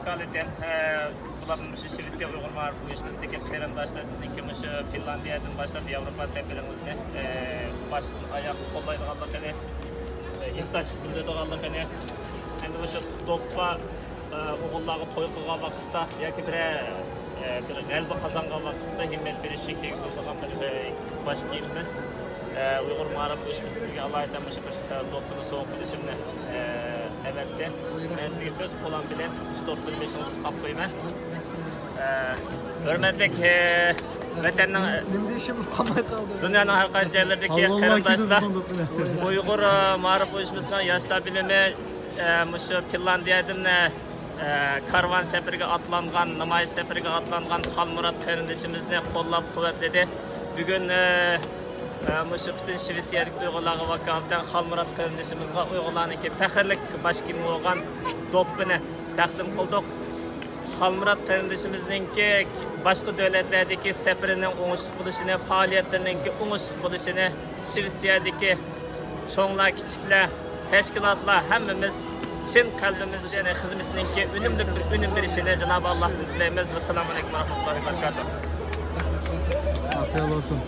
vakaleten bularning shu Şivetsiya Uyg'ur ma'rif uyushmasidagi qarindoshlar sizningki shu Finlandiyadan boshlab Yevropa safaringizni boshdan oyoq qo'llaydiganligini, istash biladiganligini, endi o'sha to'ppa o'g'illarga to'y qilgan vaqtda yoki bir g'alaba qozongan vaqtda himmat berishga tegizilgan bir bosh kiyimimiz Uyg'ur ma'rif uyushmasi sizga alohida shu bir to'pni so'q qilishimni evetdi. Ben sizga o'z qo'lim bilan shu to'pni beshingizni qolib qo'yman. Hurmatli vatanning dunyoning har qaysi joylaridagi qarindoshlar, Uyg'ur ma'rif uyushmasining yoshlar bilimi shu Finlandiyadan karvan seferiga atlangan, namayish seferiga atlangan Xalmurat qarindishimizni qo'llab quvvatladi. Bugun shu butun Şivetsiyadik Uyg'urlarga vakolatan Xalmurat qarindishimizga Uyg'urlarniki faxrlik bosh kiyimi bo'lgan do'ppini taqdim qildik. Xalmurat qarindishimizningki boshqa davlatlardagi seferining o'ngishli bo'lishini, faoliyatlarining o'ngishli bo'lishini Şivetsiyadik cho'nglar, kichiklar, tashkilotlar hammamiz chin qalbimizdan xizmatninki unumli bir unum berishini Cenab-ı Allah'tan tilaymiz. Assalomu alaykum va rahmatullohi va barakatuh. Afiyet olsun.